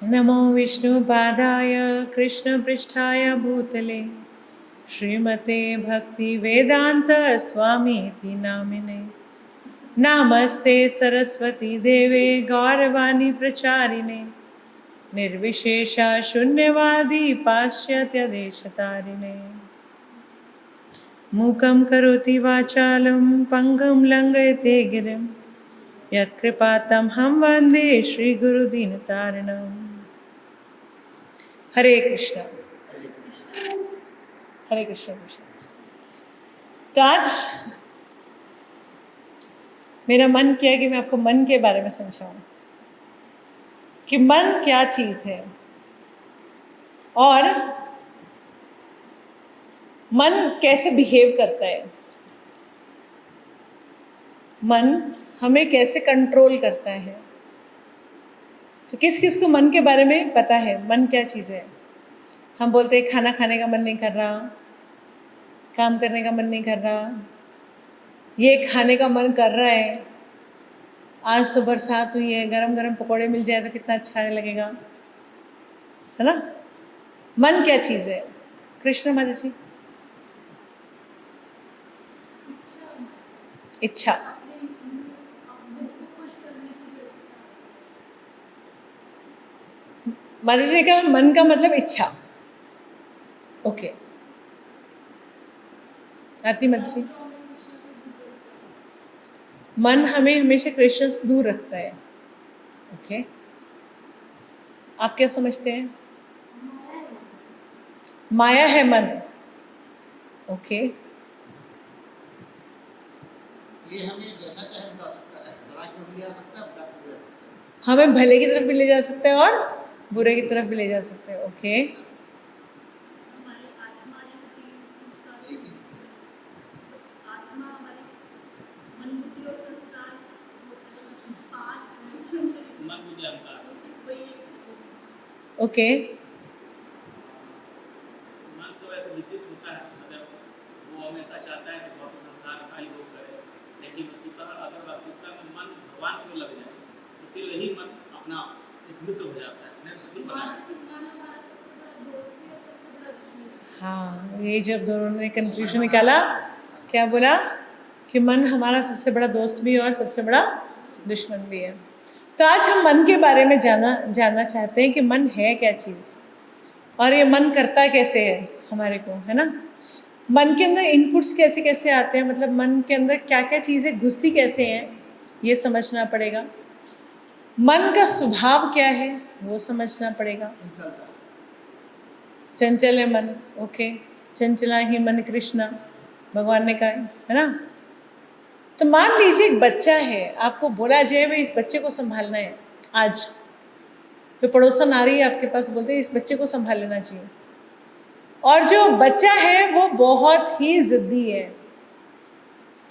नमो विष्णुपादाय कृष्णपृष्ठाय भूतले श्रीमते भक्तिवेदांत स्वामीति नामिने। नमस्ते सरस्वती देवे गौरवाणी प्रचारिणे निर्विशेषा शून्यवादी पाश्चात्यदेशतारिणे। मूकं करोति वाचालं पङ्गुं लङ्घयते गिरिं यत्कृपातमहं वन्दे श्रीगुरुदीनतारिणम्। हरे कृष्णा हरे कृष्णा कृष्ण। तो आज मेरा मन किया कि मैं आपको मन के बारे में समझाऊं कि मन क्या चीज़ है और मन कैसे बिहेव करता है, मन हमें कैसे कंट्रोल करता है। तो किस किस को मन के बारे में पता है मन क्या चीज़ है। हम बोलते हैं खाना खाने का मन नहीं कर रहा, काम करने का मन नहीं कर रहा, ये खाने का मन कर रहा है, आज तो बरसात हुई है, गरम गरम पकौड़े मिल जाए तो कितना अच्छा लगेगा, है ना। मन क्या चीज़ है कृष्ण माता जी? इच्छा। माता जी ने कहा मन का मतलब इच्छा। ओके आरती माता जी, मन हमें हमेशा कृष्ण से दूर रखता है। ओके आप क्या समझते हैं? माया है मन। ओके ये हमें जैसा चाहे बुला सकता है, भला की ओर ले जा सकता है, बुरा की ओर ले जा सकता है। हमें भले की तरफ भी ले जा सकता है और बुरे की तरफ भी ले जा सकते हैं। ओके ओके मन तो ऐसे विचलित होता है सदैव, वो हमेशा चाहता है कि भौतिक संसार का ही भोग करे, लेकिन वस्तुतः अगर वास्तविकता में मन भगवान की ओर लग जाए तो फिर यही मन अपना एक मित्र हो जाता है, नहीं शत्रु बना है। हाँ, ये जब दोनों ने कंक्लूजन निकाला, क्या बोला कि मन हमारा सबसे बड़ा दोस्त भी है और सबसे बड़ा दुश्मन भी है। तो आज हम मन के बारे में जानना चाहते हैं कि मन है क्या चीज़ और ये मन करता कैसे है हमारे को, है ना। मन के अंदर इनपुट्स कैसे कैसे आते हैं, मतलब मन के अंदर क्या क्या चीज़ें घुसती कैसे हैं, ये समझना पड़ेगा। मन का स्वभाव क्या है वो समझना पड़ेगा। चंचल है मन। ओके चंचला ही मन कृष्णा भगवान ने कहा है ना। तो मान लीजिए एक बच्चा है, आपको बोला जाए भाई इस बच्चे को संभालना है, आज फिर पड़ोसन आ रही है आपके पास, बोलते हैं इस बच्चे को संभाल लेना चाहिए, और जो बच्चा है वो बहुत ही जिद्दी है।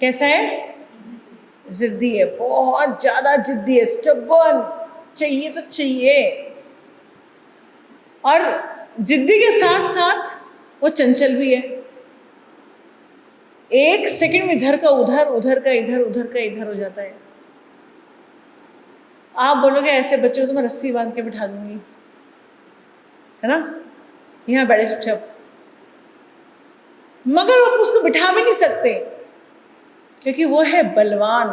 कैसा है? जिद्दी है, बहुत ज़्यादा जिद्दी है, स्टबर्न, चाहिए तो चाहिए। और जिद्दी के साथ साथ वो चंचल भी है। एक सेकंड में इधर का उधर, उधर का इधर, उधर का इधर हो जाता है। आप बोलोगे ऐसे बच्चे को तो मैं रस्सी बांध के बिठा दूंगी, है ना, यहाँ बैठे चुपचाप, मगर आप उसको बिठा भी नहीं सकते क्योंकि वो है बलवान,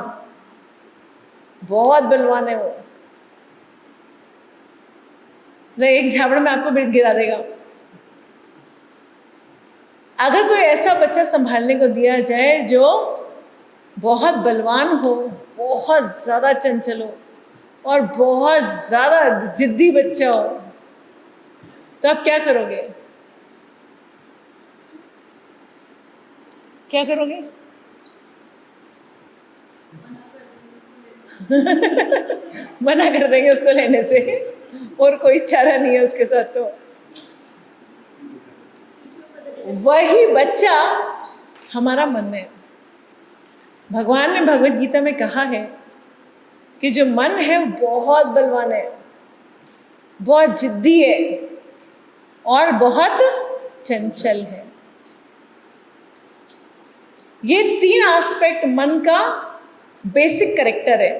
बहुत बलवान है वो। एक झापड़ में आपको गिरा देगा। अगर कोई ऐसा बच्चा संभालने को दिया जाए जो बहुत बलवान हो, बहुत ज़्यादा चंचल हो और बहुत ज़्यादा जिद्दी बच्चा हो, तो आप क्या करोगे? क्या करोगे? मना कर देंगे उसको लेने से, और कोई चारा नहीं है उसके साथ। तो वही बच्चा हमारा मन है। भगवान ने भगवत गीता में कहा है कि जो मन है वो बहुत बलवान है, बहुत जिद्दी है और बहुत चंचल है। ये तीन एस्पेक्ट मन का बेसिक कैरेक्टर है।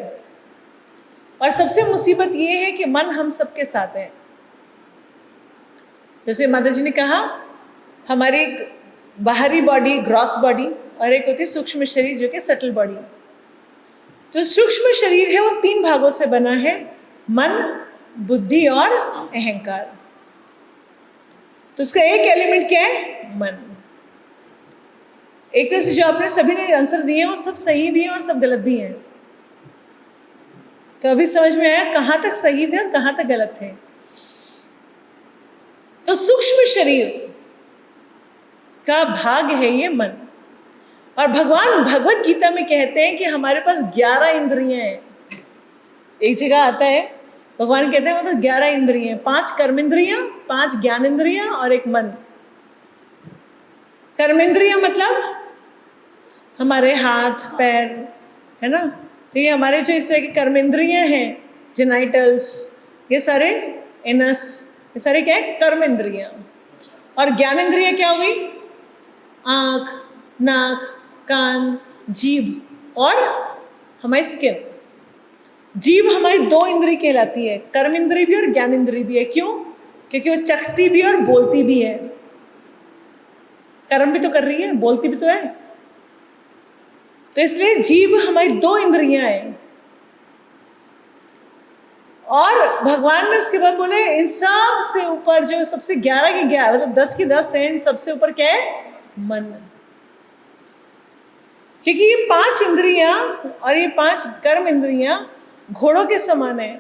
और सबसे मुसीबत ये है कि मन हम सबके साथ है। जैसे माता जी ने कहा, हमारी एक बाहरी बॉडी, ग्रॉस बॉडी, और एक होती है सूक्ष्म शरीर जो कि सटल बॉडी। जो सूक्ष्म शरीर है वो 3 भागों से बना है, मन, बुद्धि और अहंकार। तो उसका एक एलिमेंट क्या है? मन। एक तरह से जो आपने सभी ने आंसर दिए हैं वो सब सही भी हैं और सब गलत भी हैं। तो अभी समझ में आया कहाँ तक सही थे और कहाँ तक गलत थे। तो सूक्ष्म शरीर का भाग है ये मन। और भगवान भगवत गीता में कहते हैं कि हमारे पास 11 इंद्रियां हैं। एक जगह आता है भगवान कहते हैं हमारे पास 11 इंद्रियां हैं, 5 कर्मेंद्रियां, 5 ज्ञानेंद्रियां और एक मन। कर्मेंद्रियां मतलब हमारे हाथ पैर, है ना। तो ये हमारे जो इस तरह की कर्मेंद्रियां हैं, जेनाइटल्स, ये सारे एनस, ये सारे क्या है? कर्मेंद्रियां। और ज्ञानेंद्रियां क्या हो गई? आँख, नाक, कान, जीभ और हमारी स्किन। जीभ हमारी 2 इंद्री कहलाती है, कर्म इंद्री भी और ज्ञान इंद्री भी है। क्यों? क्योंकि वो चखती भी और बोलती भी है। कर्म भी तो कर रही है, बोलती भी तो है। तो इसलिए जीभ हमारी 2 इंद्रियां हैं। और भगवान ने उसके बाद बोले इन सब से ऊपर जो सबसे 11 की 11 मतलब 10 की 10 है, इन सबसे ऊपर क्या है? मन। क्योंकि ये 5 इंद्रियां और ये 5 कर्म इंद्रियां घोड़ों के समान है।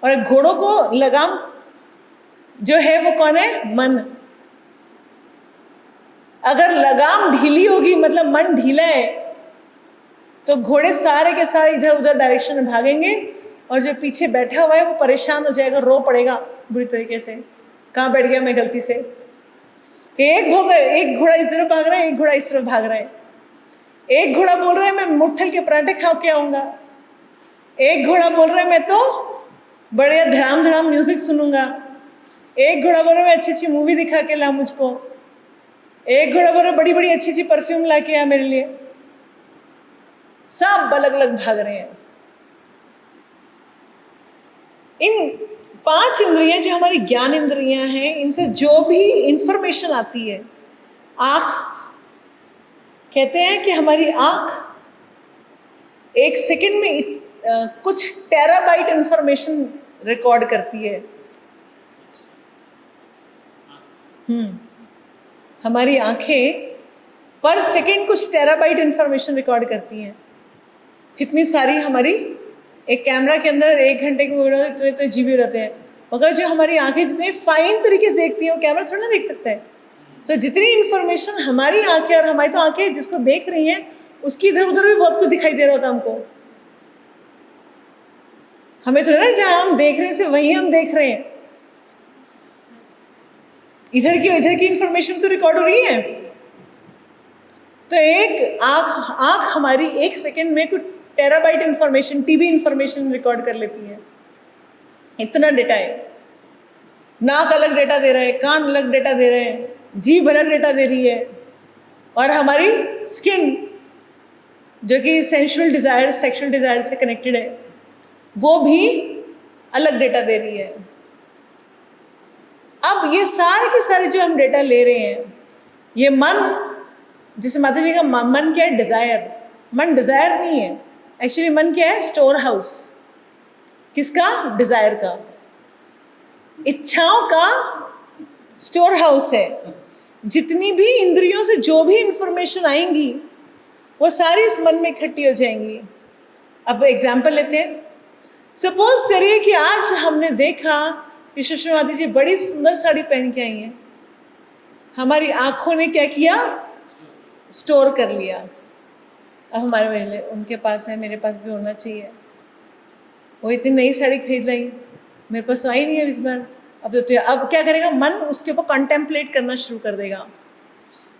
और घोड़ों को लगाम जो है वो कौन है? मन। अगर लगाम ढीली होगी मतलब मन ढीला है तो घोड़े सारे के सारे इधर उधर डायरेक्शन में भागेंगे और जो पीछे बैठा हुआ है वो परेशान हो जाएगा, रो पड़ेगा बुरी तरीके से, कहाँ बैठ गया मैं गलती से। तो एक घोड़ा इस तरफ भाग रहा है, एक घोड़ा इस तरफ भाग रहा है। एक घोड़ा बोल रहा है मैं मुट्ठल के पराठे खा के आऊँगा, एक घोड़ा बोल रहा है मैं तो बढ़िया धड़ाम धड़ाम म्यूजिक सुनूंगा, एक घोड़ा बोल रहा है मैं अच्छी अच्छी मूवी दिखा के ला मुझको, एक घोड़ा बोल रहा है बड़ी बड़ी अच्छी अच्छी परफ्यूम ला के आ मेरे लिए। सब अलग अलग भाग रहे हैं। इन 5 इंद्रियां जो हमारी ज्ञान इंद्रियां हैं, इनसे जो भी इंफॉर्मेशन आती है, आँख कहते हैं कि हमारी आँख 1 सेकंड में कुछ टेराबाइट इंफॉर्मेशन रिकॉर्ड करती है। हमारी आंखें पर सेकंड कुछ टेराबाइट इंफॉर्मेशन रिकॉर्ड करती हैं। कितनी सारी हमारी एक कैमरा के अंदर 1 घंटे के वीडियो इतने इतने जीबी रहते हैं, मगर जो हमारी आंखें जितनी फाइन तरीके से देखती हैं वो कैमरा थोड़ा ना देख सकता है। तो जितनी इंफॉर्मेशन हमारी आंखें, और हमारी तो आंखें जिसको देख रही हैं उसकी इधर उधर भी बहुत कुछ दिखाई दे रहा होता हमको। हमें थोड़ा ना जहाँ हम देख रहे हैं वहीं हम देख रहे हैं, इधर की इंफॉर्मेशन तो रिकॉर्ड हो रही है। तो एक आँख हमारी 1 सेकंड में कुछ terabyte information, TB information record कर लेती है। इतना डेटा है। नाक अलग डेटा दे रहा है, कान अलग डेटा दे रहे हैं, जीभ अलग डेटा दे रही है, और हमारी स्किन जो कि सेंशुअल डिजायर, सेक्सुअल डिजायर से कनेक्टेड है, वो भी अलग डेटा दे रही है। अब ये सारे के सारे जो हम डेटा ले रहे हैं, ये मन, जिसे माता जी का मन क्या है? डिजायर। मन डिजायर नहीं है, एक्चुअली मन क्या है? Store house. किसका? डिजायर का, इच्छाओं का स्टोर हाउस है। जितनी भी इंद्रियों से जो भी इंफॉर्मेशन आएंगी वो सारी इस मन में इकट्ठी हो जाएंगी। अब एग्जाम्पल लेते हैं। सपोज करिए कि आज हमने देखा कि सुषमा माता जी बड़ी सुंदर साड़ी पहन के आई हैं। हमारी आंखों ने क्या किया? स्टोर कर लिया। अब हमारे पहले उनके पास है, मेरे पास भी होना चाहिए। वो इतनी नई साड़ी खरीद लाई, मेरे पास तो आई नहीं है इस बार। अब क्या करेगा मन? उसके ऊपर कंटेम्पलेट करना शुरू कर देगा,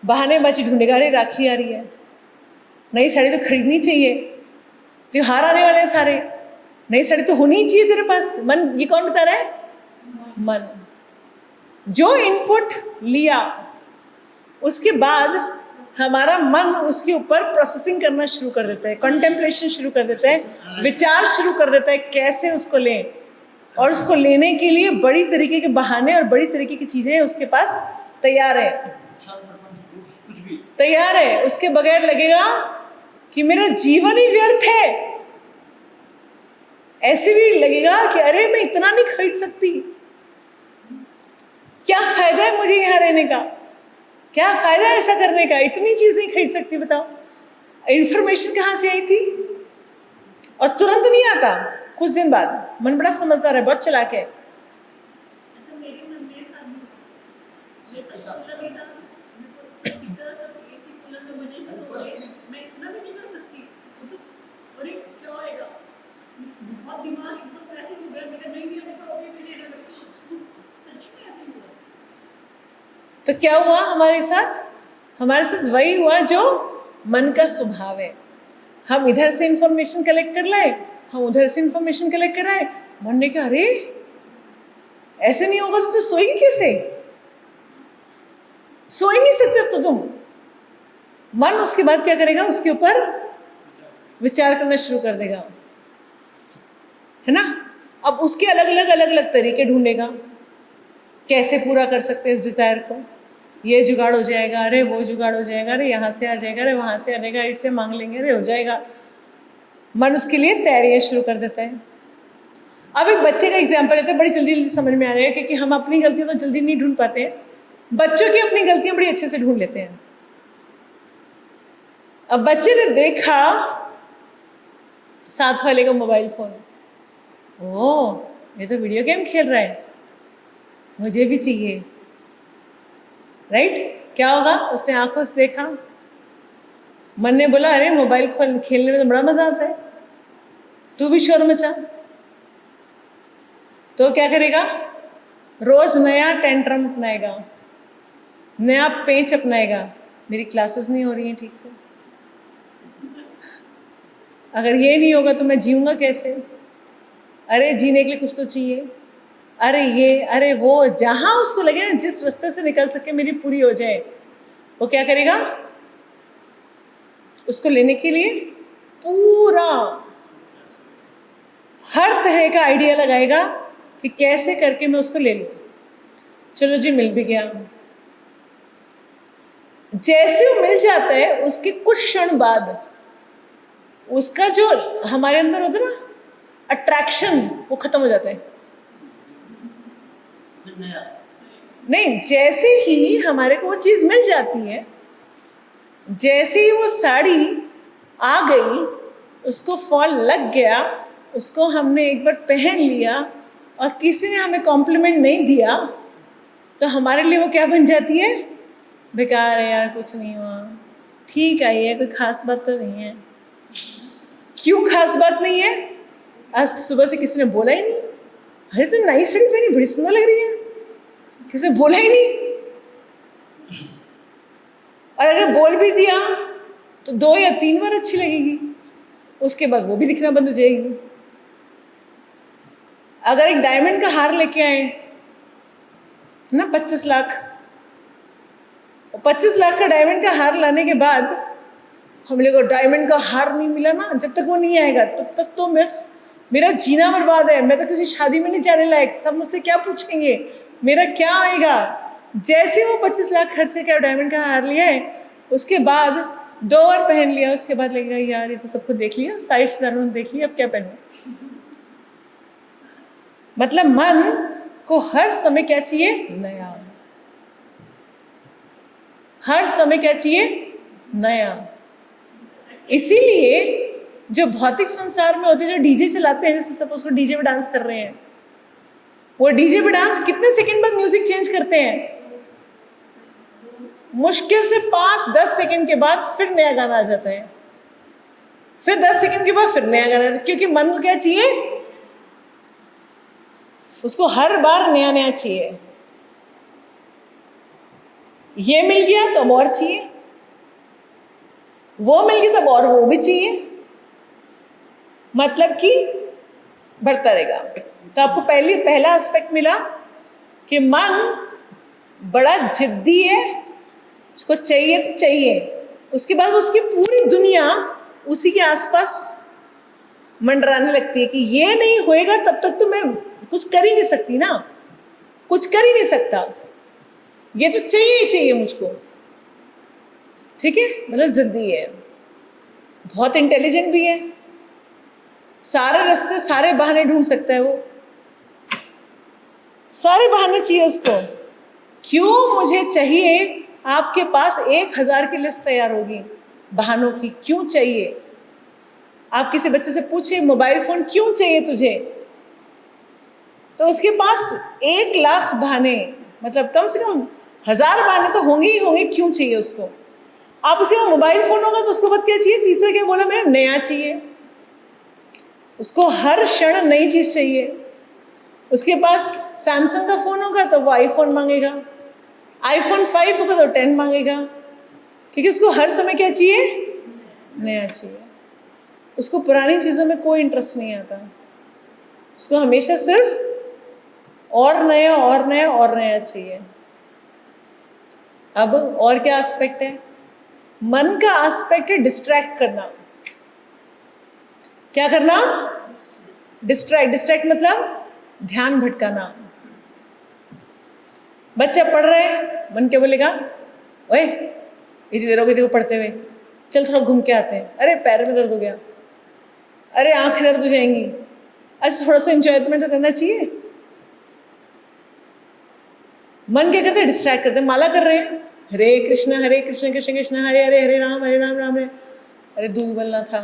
बहाने बाजी ढूंढेगा। अरे राखी आ रही है, नई साड़ी तो खरीदनी चाहिए, त्योहार आने वाले हैं सारे, नई साड़ी तो होनी ही चाहिए तेरे पास। मन ये कौन बता रहा है? मन। जो इनपुट लिया उसके बाद हमारा मन उसके ऊपर प्रोसेसिंग करना शुरू कर देता है, कंटेम्पलेशन शुरू कर देता है, विचार शुरू कर देता है कैसे उसको लें, और उसको लेने के लिए बड़ी तरीके के बहाने और बड़ी तरीके की चीज़ें उसके पास तैयार है, कुछ भी तैयार है। उसके बगैर लगेगा कि मेरा जीवन ही व्यर्थ है। ऐसे भी लगेगा कि अरे मैं इतना नहीं खरीद सकती, क्या फायदा है मुझे यहाँ रहने का, क्या फायदा है ऐसा करने का, इतनी चीज नहीं खरीद सकती। बताओ इंफॉर्मेशन कहाँ से आई थी? और तुरंत नहीं आता, कुछ दिन बाद। मन बड़ा समझदार है, बहुत चालाक है। तो क्या हुआ हमारे साथ? हमारे साथ वही हुआ जो मन का स्वभाव है। हम इधर से इंफॉर्मेशन कलेक्ट कर लाए, हम उधर से इंफॉर्मेशन कलेक्ट कर आए। मन ने कहा अरे ऐसे नहीं होगा तो सोएगी कैसे? सो ही नहीं सकते तो तुम। मन उसके बाद क्या करेगा? उसके ऊपर विचार करना शुरू कर देगा, है ना। अब उसके अलग अलग तरीके ढूंढेगा, कैसे पूरा कर सकते हैं इस डिजायर को। ये जुगाड़ हो जाएगा, अरे वो जुगाड़ हो जाएगा, अरे यहाँ से आ जाएगा, अरे वहाँ से आ जाएगा, इससे मांग लेंगे, अरे हो जाएगा। मन उसके लिए तैयारियाँ शुरू कर देता है। अब एक बच्चे का एग्जाम्पल लेते हैं, बड़ी जल्दी जल्दी समझ में आ रहा है, क्योंकि हम अपनी गलतियाँ तो जल्दी नहीं ढूंढ पाते हैं, बच्चों की अपनी गलतियाँ बड़ी अच्छे से ढूंढ लेते हैं। अब बच्चे ने देखा साथ वाले का मोबाइल फोन, ओह ये तो वीडियो गेम खेल रहा है, मुझे भी चाहिए, राइट। क्या होगा? उसने आंखों से देखा, मन ने बोला अरे मोबाइल खेलने में तो बड़ा मजा आता है, तू भी शोर मचा। तो क्या करेगा? रोज नया टेंट्रम अपनाएगा, नया पेच अपनाएगा। मेरी क्लासेस नहीं हो रही हैं ठीक से, अगर ये नहीं होगा तो मैं जीऊँगा कैसे? अरे जीने के लिए कुछ तो चाहिए, अरे ये अरे वो, जहाँ उसको लगे ना जिस रास्ते से निकल सके मेरी पूरी हो जाए, वो क्या करेगा? उसको लेने के लिए पूरा हर तरह का आइडिया लगाएगा कि कैसे करके मैं उसको ले लूँ। चलो जी, मिल भी गया। जैसे वो मिल जाता है उसके कुछ क्षण बाद उसका जो हमारे अंदर होता है ना अट्रैक्शन, वो खत्म हो जाता है। नया नहीं, जैसे ही हमारे को वो चीज़ मिल जाती है, जैसे ही वो साड़ी आ गई, उसको फॉल लग गया, उसको हमने एक बार पहन लिया और किसी ने हमें कॉम्प्लीमेंट नहीं दिया, तो हमारे लिए वो क्या बन जाती है? बेकार है यार, कुछ नहीं हुआ, ठीक आई है, कोई खास बात तो नहीं है। क्यों खास बात नहीं है? आज सुबह से किसी ने बोला ही नहीं, अरे तो नई साड़ी पहनी, बड़ी सुंदर लग रही है, किसी ने बोला ही नहीं। और अगर बोल भी दिया तो 2 या 3 बार अच्छी लगेगी, उसके बाद वो भी दिखना बंद हो जाएगी। अगर एक डायमंड का हार लेके आए ना 25 लाख, 25 लाख का डायमंड का हार लाने के बाद हम लोग को डायमंड का हार नहीं मिला ना, जब तक वो नहीं आएगा तब तक तो मेरा जीना बर्बाद है, मैं तो किसी शादी में नहीं जाने लायक, सब मुझसे क्या पूछेंगे, मेरा क्या आएगा। जैसे वो 25 लाख खर्च करके डायमंड का हार लिया है, उसके बाद 2 बार पहन लिया, उसके बाद लगेगा यार ये तो सबको देख लिया, सारे रिश्तेदारों ने देख लिया, अब क्या पहनूं। मतलब मन को हर समय क्या चाहिए? नया। हर समय क्या चाहिए? नया। इसीलिए जो भौतिक संसार में होते हैं, जो डीजे चलाते हैं, जैसे सपोज को डीजे पे डांस कर रहे हैं, वो डीजे पे डांस कितने सेकंड बाद म्यूजिक चेंज करते हैं? मुश्किल से 5-10 सेकंड के बाद फिर नया गाना आ जाता है, फिर 10 सेकंड के बाद फिर नया गाना, क्योंकि मन को क्या चाहिए? उसको हर बार नया नया चाहिए। ये मिल गया तो अब और चाहिए, वो मिल गया तब और वो भी चाहिए, मतलब कि बढ़ता रहेगा। तो आपको पहला एस्पेक्ट मिला कि मन बड़ा जिद्दी है, उसको चाहिए तो चाहिए, उसके बाद उसकी पूरी दुनिया उसी के आसपास मंडराने लगती है कि ये नहीं होएगा तब तक तो मैं कुछ कर ही नहीं सकती ना, कुछ कर ही नहीं सकता, ये तो चाहिए ही चाहिए मुझको। ठीक है, मतलब जिद्दी है, बहुत इंटेलिजेंट भी है, सारे रास्ते सारे बहाने ढूंढ सकता है वो, सारे बहाने चाहिए उसको। क्यों मुझे चाहिए? आपके पास 1000 की लिस्ट तैयार होगी बहानों की, क्यों चाहिए। आप किसी बच्चे से पूछे मोबाइल फोन क्यों चाहिए तुझे, तो उसके पास 1,00,000 बहाने, मतलब कम से कम 1000 बहाने तो होंगे ही होंगे क्यों चाहिए उसको। आप उसके पास मोबाइल फोन होगा तो उसको बाद क्या चाहिए, तीसरा क्या बोला मैंने, नया चाहिए। उसको हर क्षण नई चीज चाहिए। उसके पास सैमसंग का फोन होगा तो वो आईफोन मांगेगा, आईफोन 5 होगा तो 10 मांगेगा, क्योंकि उसको हर समय क्या चाहिए, नया चाहिए। उसको पुरानी चीज़ों में कोई इंटरेस्ट नहीं आता, उसको हमेशा सिर्फ और नया और नया और नया चाहिए। अब और क्या एस्पेक्ट है, मन का एस्पेक्ट है डिस्ट्रैक्ट करना। क्या करना, डिस्ट्रैक्ट। डिस्ट्रैक्ट मतलब ध्यान भटकाना। बच्चा पढ़ रहे हैं, मन क्या बोलेगा, ओए इतनी देर हो गई देखो पढ़ते हुए, चल थोड़ा घूम के आते हैं, अरे पैर में दर्द हो गया, अरे आंखें दर्द हो जाएंगी, अच्छा थोड़ा सा एंजॉयमेंट तो करना चाहिए। मन क्या करते हैं, डिस्ट्रैक्ट करते हैं। माला कर रहे हैं, हरे कृष्ण कृष्ण कृष्ण हरे हरे, हरे राम राम हरे, अरे दूध बोलना था,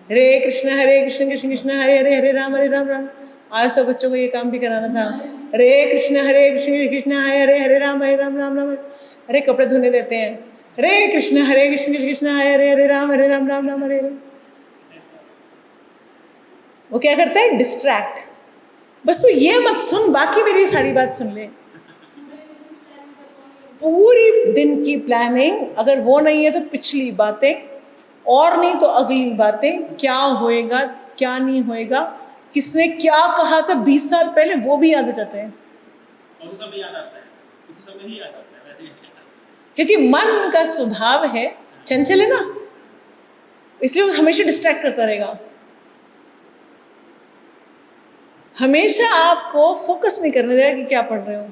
हरे कृष्ण कृष्ण कृष्ण हरे राम राम। आज तो बच्चों को ये काम भी कराना था, हरे कृष्ण कृष्ण हरे राम राम। अरे कपड़े धोने रहते हैं, हरे कृष्ण कृष्ण हरे राम राम हरे। वो क्या करता है, डिस्ट्रैक्ट। बस तो ये मत सुन, बाकी मेरी सारी बात सुन ले। पूरी दिन की प्लानिंग अगर वो नहीं है तो पिछली बातें, और नहीं तो अगली बातें, क्या होएगा क्या नहीं होएगा, किसने क्या कहा था 20 साल पहले, वो भी याद आ जाते हैं। और उस समय याद आता है, उस समय ही याद आता है, वैसे ही क्योंकि मन का स्वभाव है चंचल है ना, इसलिए वो हमेशा डिस्ट्रैक्ट करता रहेगा। हमेशा आपको फोकस नहीं करने देगा कि क्या पढ़ रहे हो।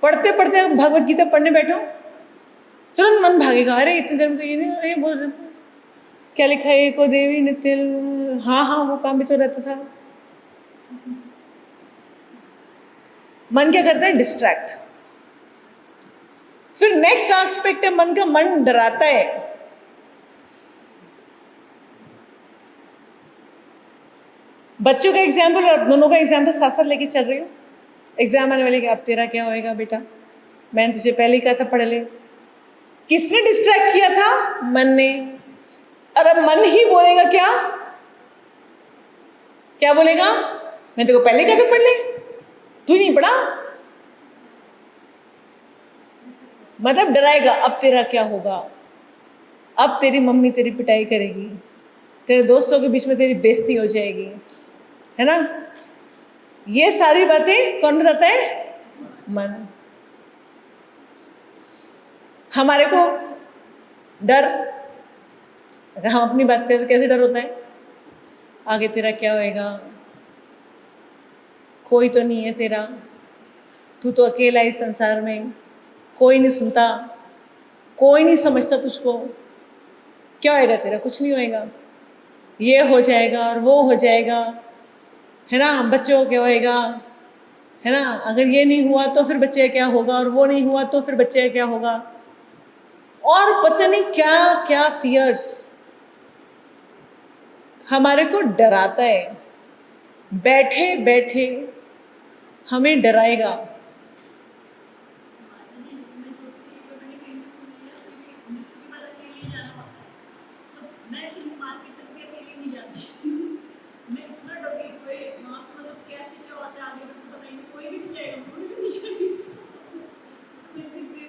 पढ़ते पढ़ते भगवत गीता पढ़ने बैठो, तुरंत मन भागेगा, अरे इतनी देर में तो ये नहीं, अरे बोल रहे क्या लिखा है, एको देवी नित्य, हाँ वो काम भी तो रहता था। मन क्या करता है, डिस्ट्रैक्ट। फिर नेक्स्ट एस्पेक्ट है मन का, मन डराता है। बच्चों का एग्जाम्पल और दोनों का एग्जाम्पल साथ साथ लेके चल रही हूँ। एग्जाम आने वाले, अब तेरा क्या होएगा बेटा, मैंने तुझे पहले ही कहा था पढ़ ले। किसने डिस्ट्रैक्ट किया था, मन ने। और अब मन ही बोलेगा क्या, क्या बोलेगा, मैं तेरे को पहले कहा था पढ़ ले, तू ही नहीं पढ़ा। मतलब डराएगा, अब तेरा क्या होगा, अब तेरी मम्मी तेरी पिटाई करेगी, तेरे दोस्तों के बीच में तेरी बेइज्जती हो जाएगी, है ना। ये सारी बातें कौन बताता है, मन। हमारे को डर, अगर हम अपनी बात करें तो कैसे डर होता है, आगे तेरा क्या होएगा, कोई तो नहीं है तेरा, तू तो अकेला इस संसार में, कोई नहीं सुनता, कोई नहीं समझता तुझको, क्या होएगा तेरा, कुछ नहीं होएगा, ये हो जाएगा और वो हो जाएगा, है ना। बच्चों को क्या होएगा, है ना, अगर ये नहीं हुआ तो फिर बच्चे का क्या होगा, और वो नहीं हुआ तो फिर बच्चे का क्या होगा, और पता नहीं क्या क्या फियर्स हमारे को डराता है। बैठे बैठे हमें डराएगा।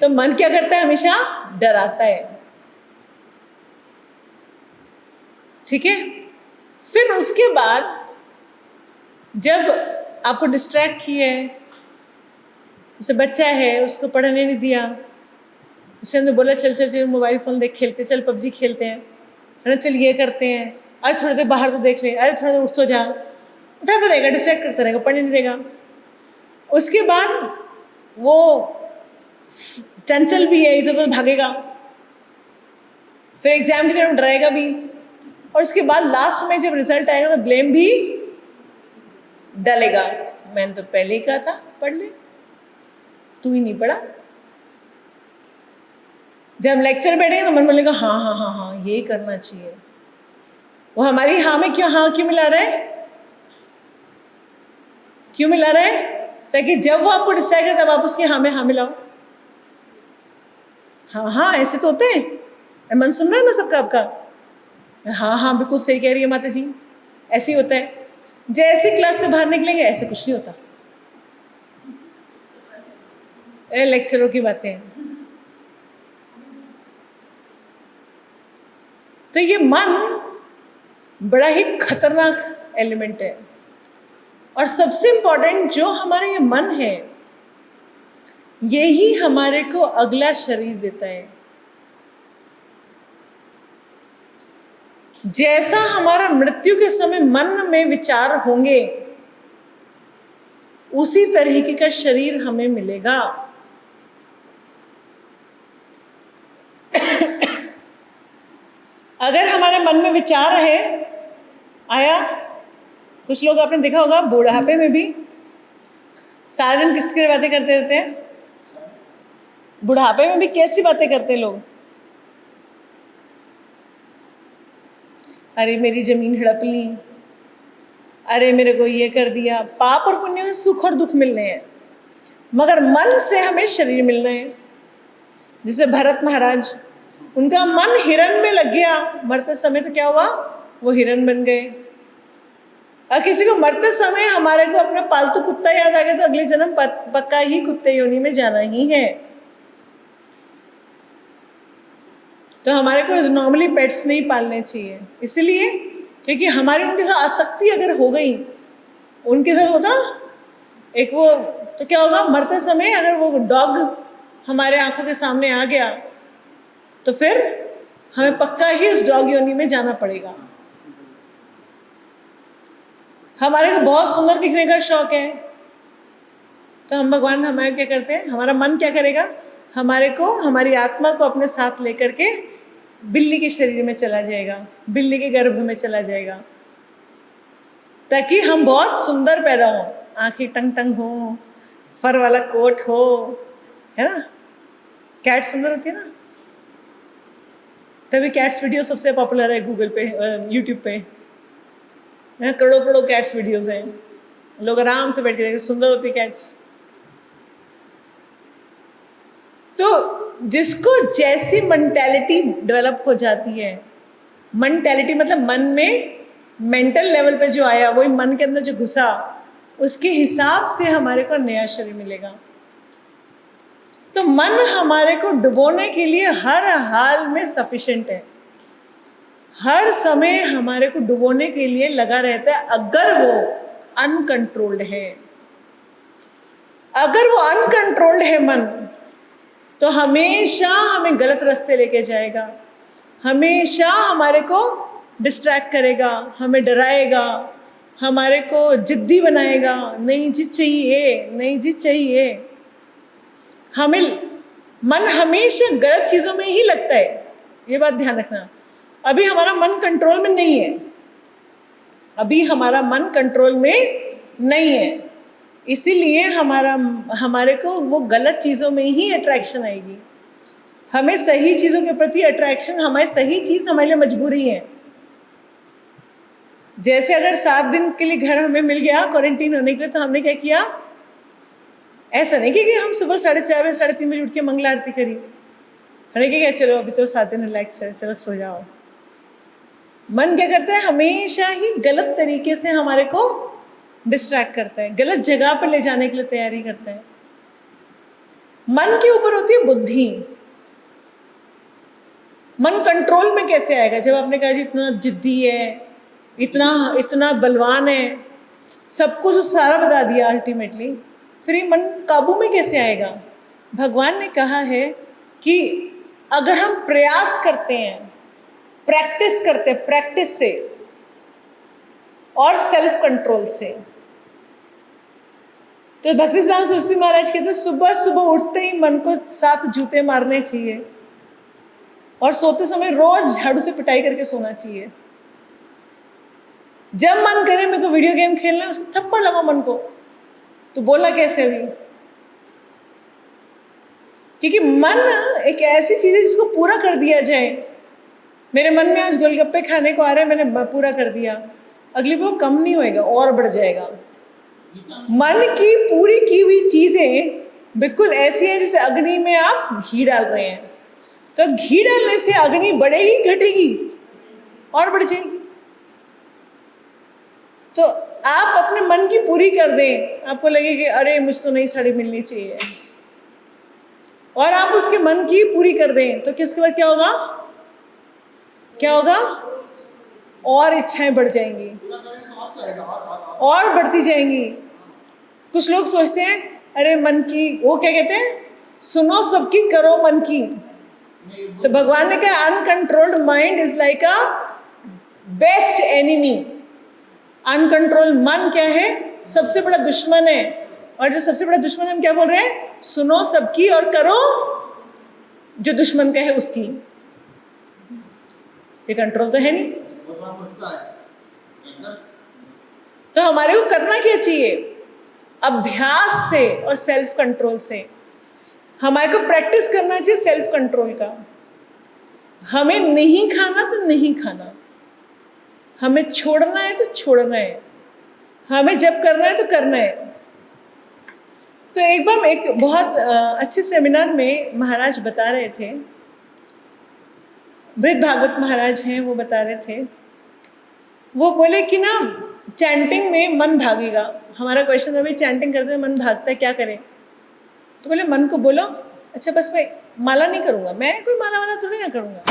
तो मन क्या करता है, हमेशा डराता है। ठीक है, फिर उसके बाद जब आपको डिस्ट्रैक्ट किए, जैसे बच्चा है उसको पढ़ने नहीं दिया, उससे हमने बोला चल चल चल मोबाइल फ़ोन देख खेलते, चल पबजी खेलते हैं, है ना, चल ये करते हैं, अरे थोड़ी देर बाहर तो देख ले, अरे थोड़ा देर उठ तो जा, उठाता रहेगा, डिस्ट्रैक्ट करता रहेगा, पढ़ने नहीं देगा। उसके बाद वो चंचल भी है, इधर तो भागेगा, फिर एग्जाम की तरफ डरेगा भी, और उसके बाद लास्ट में जब रिजल्ट आएगा तो ब्लेम भी डालेगा, मैंने तो पहले ही कहा था पढ़ ले, तू ही नहीं पढ़ा। जब लेक्चर बैठेंगे तो मन में लगेगा हाँ हाँ हाँ हाँ यही करना चाहिए। वो हमारी हाँ में क्यों मिला रहा है, क्यों मिला रहा है? ताकि जब वो आपको डिस्ट्रैक्ट करे तब आप उसके हाँ में हाँ मिलाओ। हाँ हाँ ऐसे तो होते हैं, मन सुन रहा है ना सबका आपका, हाँ हाँ बिल्कुल सही कह रही है माता जी, ऐसे ही होता है। जैसे क्लास से बाहर निकलेंगे ऐसे कुछ नहीं होता, लेक्चरों की बातें। तो ये मन बड़ा ही खतरनाक एलिमेंट है, और सबसे इंपॉर्टेंट जो हमारा ये मन है यही हमारे को अगला शरीर देता है। जैसा हमारा मृत्यु के समय मन में विचार होंगे उसी तरीके का शरीर हमें मिलेगा। अगर हमारे मन में विचार रहे, आया, कुछ लोग आपने देखा होगा बुढ़ापे में भी सारा दिन किसकी बातें करते रहते हैं, बुढ़ापे में भी कैसी बातें करते हैं लोग, अरे मेरी जमीन हड़प ली, अरे मेरे को ये कर दिया। पाप और पुण्य में सुख और दुख मिलने हैं, मगर मन से हमें शरीर मिलना है। जैसे भरत महाराज, उनका मन हिरण में लग गया, मरते समय तो क्या हुआ, वो हिरण बन गए। और किसी को मरते समय हमारे को अपना पालतू कुत्ता याद आ गया तो अगले जन्म पक्का ही कुत्ते योनि में जाना ही है। तो हमारे को नॉर्मली पेट्स नहीं पालने चाहिए, इसलिए क्योंकि हमारी उनके साथ आसक्ति अगर हो गई, उनके साथ होता ना एक वो, तो क्या होगा, मरते समय अगर वो डॉग हमारे आंखों के सामने आ गया तो फिर हमें पक्का ही उस डॉग योनि में जाना पड़ेगा। हमारे को बहुत सुंदर दिखने का शौक है, तो हम भगवान हमारे क्या करते हैं, हमारा मन क्या करेगा, हमारे को, हमारी आत्मा को अपने साथ लेकर के बिल्ली के शरीर में चला जाएगा, बिल्ली के गर्भ में चला जाएगा, ताकि हम बहुत सुंदर पैदा हों, आंखें टंग टंग हो, फर वाला कोट हो, है ना। कैट सुंदर होती है ना, तभी कैट्स वीडियो सबसे पॉपुलर है गूगल पे, यूट्यूब पे करोड़ों करोड़ों कैट्स वीडियोस हैं, लोग आराम से बैठ के देखें, सुंदर होती कैट्स। तो जिसको जैसी मेंटालिटी डेवलप हो जाती है, मेंटालिटी मतलब मन में मेंटल लेवल पे जो आया, वही मन के अंदर जो घुसा, उसके हिसाब से हमारे को नया शरीर मिलेगा। तो मन हमारे को डुबोने के लिए हर हाल में सफिशिएंट है, हर समय हमारे को डुबोने के लिए लगा रहता है, अगर वो अनकंट्रोल्ड है। अगर वो अनकंट्रोल्ड है मन, तो हमेशा हमें गलत रास्ते लेके जाएगा, हमेशा हमारे को डिस्ट्रैक्ट करेगा, हमें डराएगा, हमारे को जिद्दी बनाएगा, नहीं जिद चाहिए, नहीं जिद चाहिए। हमें मन हमेशा गलत चीज़ों में ही लगता है, ये बात ध्यान रखना। अभी हमारा मन कंट्रोल में नहीं है, अभी हमारा मन कंट्रोल में नहीं है, इसीलिए हमारे को वो गलत चीज़ों में ही अट्रैक्शन आएगी। हमें सही चीज़ों के प्रति अट्रैक्शन, हमारी सही चीज़ हमारे लिए मजबूरी है। जैसे अगर 7 दिन के लिए घर हमें मिल गया क्वारंटीन होने के लिए, तो हमने क्या किया, ऐसा नहीं कि हम सुबह 4:30 बजे 3:30 बजे उठ के मंगला आरती करी, हमने क्या चलो अभी तो 7 दिन रिलैक्स है, चलो सो जाओ। मन क्या करता है, हमेशा ही गलत तरीके से हमारे को डिस्ट्रैक्ट करता है, गलत जगह पर ले जाने के लिए तैयारी करता है। मन के ऊपर होती है बुद्धि। मन कंट्रोल में कैसे आएगा, जब आपने कहा जी इतना जिद्दी है, इतना बलवान है, सब कुछ सारा बता दिया अल्टीमेटली, फिर ये मन काबू में कैसे आएगा। भगवान ने कहा है कि अगर हम प्रयास करते हैं, प्रैक्टिस करते हैं, प्रैक्टिस से और सेल्फ कंट्रोल से, तो भक्ति सिद्धांत सरस्वती महाराज कहते हैं सुबह सुबह उठते ही मन को 7 जूते मारने चाहिए और सोते समय रोज झाड़ू से पिटाई करके सोना चाहिए। जब मन करे मेरे को वीडियो गेम खेलना है, उसको थप्पड़ लगाओ मन को, तो बोला कैसे अभी? क्योंकि मन एक ऐसी चीज है जिसको पूरा कर दिया जाए। मेरे मन में आज गोलगप्पे खाने को आ रहे हैं, मैंने पूरा कर दिया, अगली बार कम नहीं होएगा और बढ़ जाएगा। मन की पूरी की हुई चीजें बिल्कुल ऐसी हैं जैसे अग्नि में आप घी डाल रहे हैं, तो घी डालने से अग्नि बढ़ेगी घटेगी और बढ़ जाएगी। तो आप अपने मन की पूरी कर दें, आपको लगे कि अरे मुझे तो नई साड़ी मिलनी चाहिए, और आप उसके मन की पूरी कर दें, तो किसके बाद क्या होगा? क्या होगा? और इच्छाएं बढ़ जाएंगी पूरा करेंगे तो और क्या आएगा, और बढ़ती जाएंगी। कुछ लोग सोचते हैं अरे मन की, वो क्या कहते हैं, सुनो सबकी करो मन की। तो भगवान ने कहा uncontrolled mind is like a best enemy. Uncontrolled मन क्या है? सबसे बड़ा दुश्मन है। और जो सबसे बड़ा दुश्मन हम क्या बोल रहे हैं? सुनो सबकी और करो जो दुश्मन का है उसकी। ये कंट्रोल तो है नहीं। भगवान उठता है अगर तो हमारे को करना क्या चाहिए? अभ्यास से और सेल्फ कंट्रोल से हमारे को प्रैक्टिस करना चाहिए सेल्फ कंट्रोल का। हमें नहीं खाना तो नहीं खाना, हमें छोड़ना है तो छोड़ना है, हमें जब करना है तो करना है। तो एक बार एक बहुत अच्छे सेमिनार में महाराज बता रहे थे, वृद्ध भागवत महाराज हैं, वो बता रहे थे, वो बोले कि ना चैंटिंग में मन भागेगा। हमारा क्वेश्चन था भाई चैंटिंग करते हैं मन भागता है, क्या करें? तो बोले मन को बोलो अच्छा बस मैं माला नहीं करूँगा, मैं कोई माला वाला थोड़ी ना करूँगा,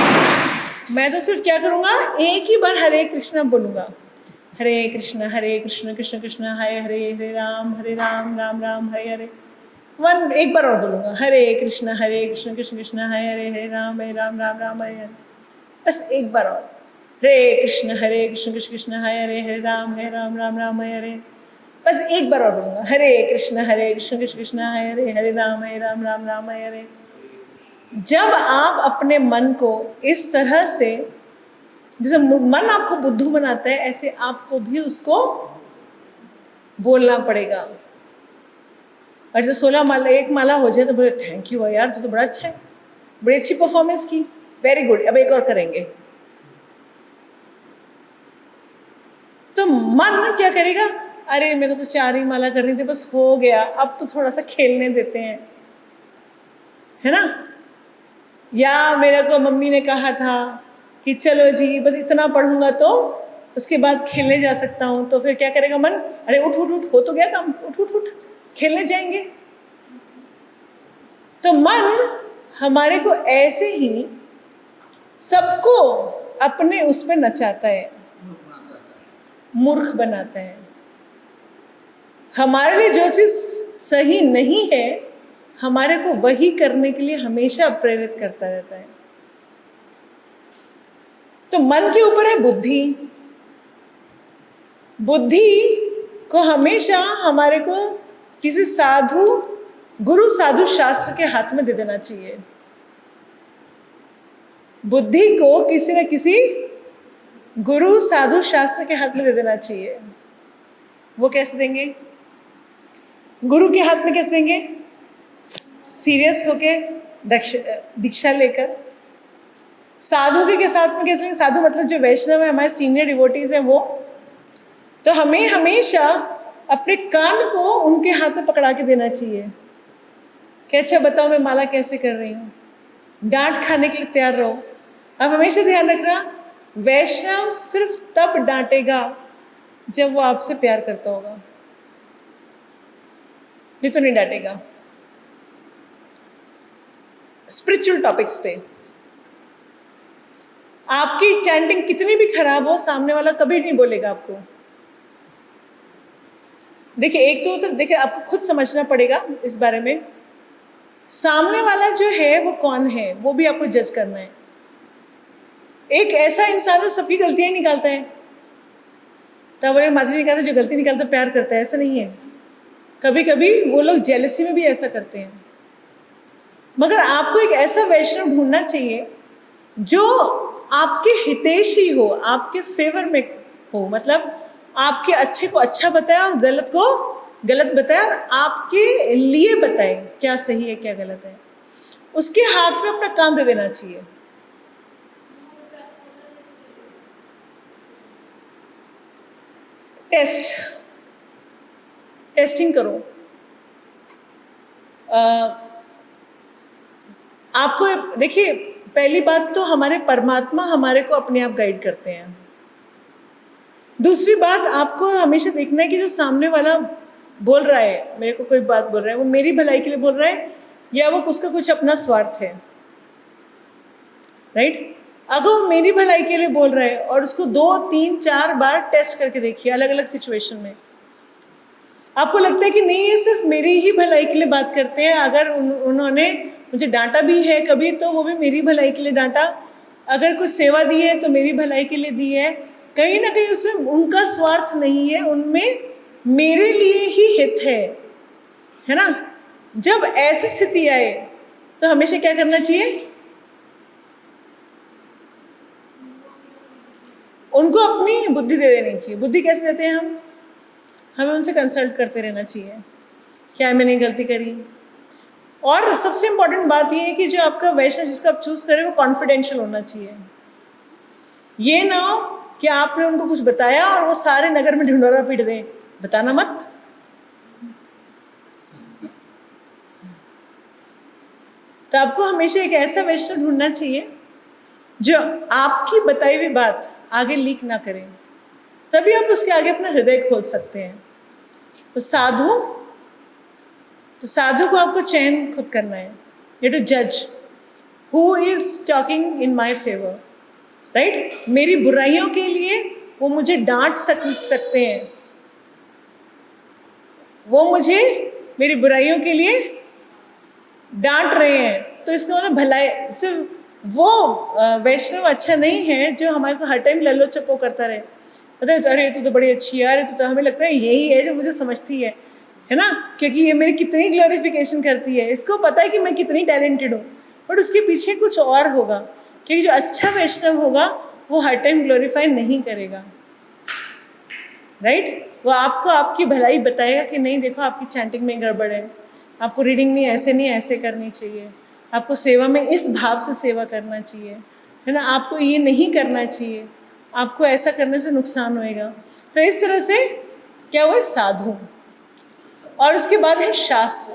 मैं तो सिर्फ क्या करूँगा, एक ही बार हरे कृष्णा बोलूँगा, हरे कृष्ण कृष्ण कृष्ण हरे हरे, हरे राम राम राम हरे हरे। एक बार और बोलूँगा, हरे कृष्ण कृष्ण कृष्ण हरे हरे राम राम राम हरे हरे। बस एक बार और, हरे कृष्ण कृष्ण कृष्ण हरे हरे राम राम हरे हरे। बस एक बार और बोलूँगा, हरे कृष्ण कृष्ण कृष्ण हरे हरे राम राम हरे हरे। जब आप अपने मन को इस तरह से, जैसे मन आपको बुद्धू बनाता है, ऐसे आपको भी उसको बोलना पड़ेगा। और जैसे 16 माला, एक माला हो जाए तो बोले थैंक यू यार, तो बड़ा अच्छा है, बड़ी अच्छी परफॉर्मेंस की, वेरी गुड, अब एक और करेंगे। तो मन क्या करेगा? अरे मेरे को तो 4 ही माला करनी थी, बस हो गया, अब तो थोड़ा सा खेलने देते हैं, है ना? या मेरे को मम्मी ने कहा था कि चलो जी बस इतना पढ़ूंगा तो उसके बाद खेलने जा सकता हूँ, तो फिर क्या करेगा मन? अरे उठ उठ उठ, हो तो गया काम, उठ उठ उठ, खेलने जाएंगे। तो मन हमारे को ऐसे ही सबको अपने उस पर नचाता है, मूर्ख बनाता है। हमारे लिए जो चीज सही नहीं है, हमारे को वही करने के लिए हमेशा प्रेरित करता रहता है। तो मन के ऊपर है बुद्धि। बुद्धि को हमेशा हमारे को किसी साधु, गुरु साधु शास्त्र के हाथ में दे देना चाहिए। बुद्धि को किसी न किसी गुरु साधु शास्त्र के हाथ में दे देना चाहिए। वो कैसे देंगे? गुरु के हाथ में कैसे देंगे? सीरियस होके दीक्षा लेकर। साधु के साथ में कैसे देंगे? साधु मतलब जो वैष्णव है, हमारे सीनियर डिवोटीज हैं वो। तो हमें हमेशा अपने कान को उनके हाथ में पकड़ा के देना चाहिए कि अच्छा बताओ मैं माला कैसे कर रही हूँ, डांट खाने के लिए तैयार रहो। अब हमेशा ध्यान रखना, वैष्णव सिर्फ तब डांटेगा जब वो आपसे प्यार करता होगा, नहीं तो नहीं डांटेगा। स्पिरिचुअल टॉपिक्स पे आपकी चैंटिंग कितनी भी खराब हो, सामने वाला कभी नहीं बोलेगा आपको। देखिए एक तो देखिए आपको खुद समझना पड़ेगा इस बारे में सामने वाला जो है वो कौन है वो भी आपको जज करना है। एक ऐसा इंसान जो सबकी गलतियां ही निकालता है, तो बोले माता जी कहते जो गलती निकालता प्यार करता है, ऐसा नहीं है। कभी कभी वो लोग जेलसी में भी ऐसा करते हैं। मगर आपको एक ऐसा वैष्णव ढूंढना चाहिए जो आपके हितैषी हो, आपके फेवर में हो, मतलब आपके अच्छे को अच्छा बताए और गलत को गलत बताए और आपके लिए बताए क्या सही है क्या गलत है। उसके हाथ में अपना काम दे देना चाहिए। टेस्टिंग करो। आपको देखिए, पहली बात तो हमारे परमात्मा हमारे को अपने आप गाइड करते हैं। दूसरी बात, आपको हमेशा देखना है कि जो सामने वाला बोल रहा है, मेरे को कोई बात बोल रहा है, वो मेरी भलाई के लिए बोल रहा है या वो उसका कुछ अपना स्वार्थ है, राइट? अगर वो मेरी भलाई के लिए बोल रहा है और उसको 2, 3, 4 बार टेस्ट करके देखिए अलग अलग सिचुएशन में, आपको लगता है कि नहीं ये सिर्फ मेरी ही भलाई के लिए बात करते हैं, अगर उन्होंने मुझे डांटा भी है कभी तो वो भी मेरी भलाई के लिए डांटा, अगर कुछ सेवा दी है तो मेरी भलाई के लिए दी है, कहीं ना कहीं उसमें उनका स्वार्थ नहीं है, उनमें मेरे लिए ही हित है ना? जब ऐसी स्थिति आए तो हमेशा क्या करना चाहिए? उनको अपनी बुद्धि दे देनी चाहिए। बुद्धि कैसे देते हैं हम? हमें उनसे कंसल्ट करते रहना चाहिए, क्या मैंने गलती करी। और सबसे इम्पोर्टेंट बात यह है कि जो आपका वैष्णव जिसको आप चूज करें वो कॉन्फिडेंशियल होना चाहिए। ये ना हो कि आपने उनको कुछ बताया और वो सारे नगर में ढिंढोरा पीट दें, बताना मत। तो आपको हमेशा एक ऐसा वैष्णव ढूंढना चाहिए जो आपकी बताई हुई बात आगे लीक ना करें, तभी आप उसके आगे अपना हृदय खोल सकते हैं। तो साधु को आपको चयन खुद करना है। यू टू जज who is talking in my favour, right? मेरी बुराइयों के लिए वो मुझे डांट सकते हैं, वो मुझे मेरी बुराइयों के लिए डांट रहे हैं, तो इसका मतलब भलाई। सिर्फ वो वैष्णव अच्छा नहीं है जो हमारे को हर टाइम लल्लो चप्पो करता रहे, मतलब अरे तू तो बड़ी अच्छी है, अरे तो हमें लगता है यही है जो मुझे समझती है ना, क्योंकि ये मेरी कितनी ग्लोरिफिकेशन करती है, इसको पता है कि मैं कितनी टैलेंटेड हूँ, बट उसके पीछे कुछ और होगा। क्योंकि जो अच्छा वैष्णव होगा वो हर टाइम ग्लोरीफाई नहीं करेगा, राइट? वो आपको आपकी भलाई बताएगा कि नहीं देखो आपकी चैंटिंग में गड़बड़ है, आपको रीडिंग नहीं ऐसे करनी चाहिए, आपको सेवा में इस भाव से सेवा करना चाहिए, है ना, आपको ये नहीं करना चाहिए, आपको ऐसा करने से नुकसान होएगा। तो इस तरह से क्या हुआ? साधु। और उसके बाद है शास्त्र।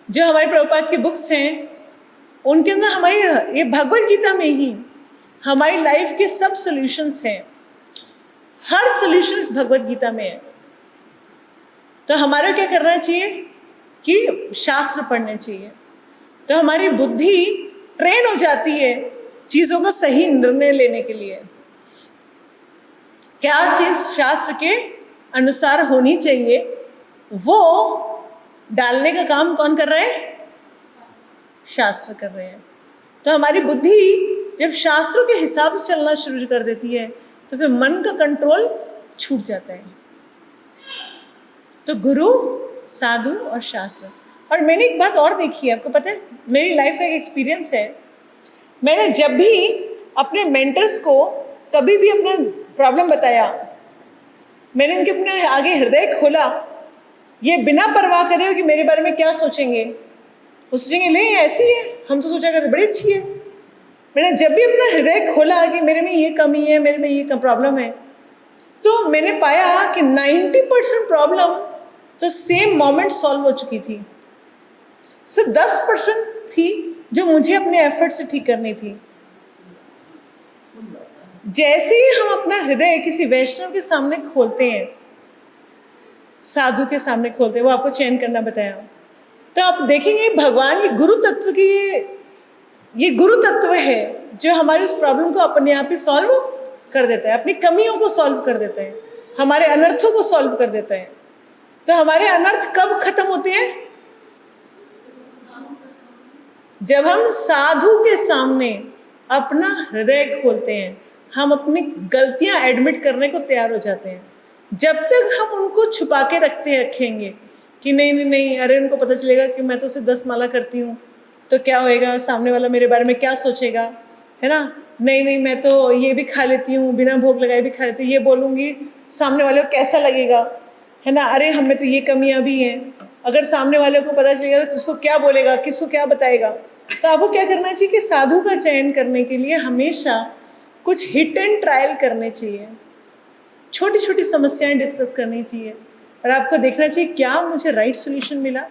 जो हमारे प्रभुपाद की बुक्स हैं उनके अंदर हमारी ये भगवद गीता में ही हमारी लाइफ के सब सॉल्यूशंस हैं, हर सॉल्यूशन इस भगवद गीता में है। तो हमारे क्या करना चाहिए कि शास्त्र पढ़ने चाहिए, तो हमारी बुद्धि ट्रेन हो जाती है चीज़ों का सही निर्णय लेने के लिए। क्या चीज़ शास्त्र के अनुसार होनी चाहिए वो डालने का काम कौन कर रहा है? शास्त्र कर रहे हैं। तो हमारी बुद्धि जब शास्त्रों के हिसाब से चलना शुरू कर देती है तो फिर मन का कंट्रोल छूट जाता है। तो गुरु, साधु और शास्त्र। और मैंने एक बात और देखी है, आपको पता है, मेरी लाइफ का एक एक्सपीरियंस है। मैंने जब भी अपने मेंटर्स को कभी भी अपना प्रॉब्लम बताया, मैंने उनके अपने आगे हृदय खोला, ये बिना परवाह करे हो कि मेरे बारे में क्या सोचेंगे। वो सोचेंगे ले ऐसी है, हम तो सोचा करते बड़ी अच्छी है। मैंने जब भी अपना हृदय खोला कि मेरे में ये कमी है, मेरे में ये प्रॉब्लम है, तो मैंने पाया कि 90% प्रॉब्लम तो सेम मोमेंट सॉल्व हो चुकी थी। सिर्फ 10% थी जो मुझे अपने एफर्ट से ठीक करनी थी। जैसे ही हम अपना हृदय किसी वैष्णव के सामने खोलते हैं, साधु के सामने खोलते हैं, वो आपको चयन करना बताया, तो आप देखेंगे भगवान ये गुरु तत्व की ये गुरु तत्व है जो हमारी उस प्रॉब्लम को अपने आप ही सॉल्व कर देता है, अपनी कमियों को सॉल्व कर देता है, हमारे अनर्थों को सॉल्व कर देता है। तो हमारे अनर्थ कब खत्म होते हैं? जब हम साधु के सामने अपना हृदय खोलते हैं, हम अपनी गलतियां एडमिट करने को तैयार हो जाते हैं। जब तक हम उनको छुपा के रखेंगे कि नहीं नहीं नहीं, अरे उनको पता चलेगा कि मैं तो सिर्फ 10 माला करती हूँ तो क्या होएगा, सामने वाला मेरे बारे में क्या सोचेगा, है ना, नहीं नहीं मैं तो ये भी खा लेती हूँ, बिना भोग लगाए भी खा लेती हूँ, ये बोलूँगी सामने वाले को कैसा लगेगा, है ना, अरे हमें तो ये कमियाँ भी हैं, अगर सामने वाले को पता चलेगा तो उसको क्या बोलेगा, किसको क्या बताएगा। तो आपको क्या करना चाहिए कि साधु का चयन करने के लिए हमेशा कुछ हिट एंड ट्रायल करने चाहिए, छोटी छोटी समस्याएं डिस्कस करनी चाहिए और आपको देखना चाहिए क्या मुझे राइट सॉल्यूशन मिला,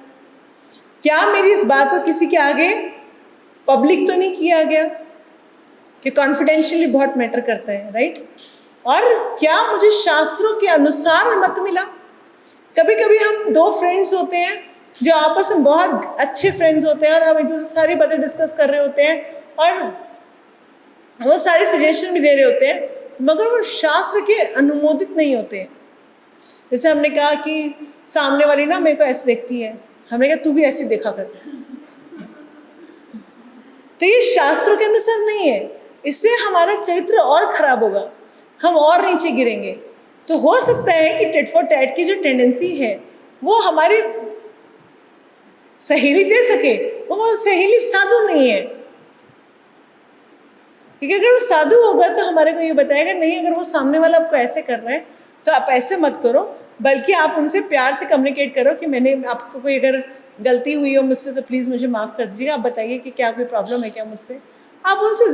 क्या मेरी इस बात को किसी के आगे पब्लिक तो नहीं किया गया, कि कॉन्फिडेंशियली बहुत मैटर करता है, राइट, और क्या मुझे शास्त्रों के अनुसार मत मिला। कभी कभी हम 2 फ्रेंड्स होते हैं जो आपस में बहुत अच्छे फ्रेंड्स होते हैं और हम एक दूसरे से सारी बातें डिस्कस कर रहे होते हैं और वो सारे सजेशन भी दे रहे होते हैं, मगर वो शास्त्र के अनुमोदित नहीं होते हैं। जैसे हमने कहा कि सामने वाली ना मेरे को ऐसे देखती है, हमने कहा तू भी ऐसे देखा कर, तो ये शास्त्रों के अनुसार नहीं है, इससे हमारा चरित्र और खराब होगा, हम और नीचे गिरेंगे। तो हो सकता है कि टिट फॉर टैट की जो टेंडेंसी है वो हमारी सहेली दे सके, वो सहेली साधु नहीं है, क्योंकि अगर वो साधु होगा तो हमारे को ये बताएगा नहीं, अगर वो सामने वाला आपको ऐसे कर रहा है तो आप ऐसे मत करो, बल्कि आप उनसे प्यार से कम्युनिकेट करो कि मैंने आपको कोई अगर गलती हुई हो मुझसे तो प्लीज़ मुझे माफ़ कर दीजिएगा, आप बताइए कि क्या कोई प्रॉब्लम है क्या मुझसे। आप उनसे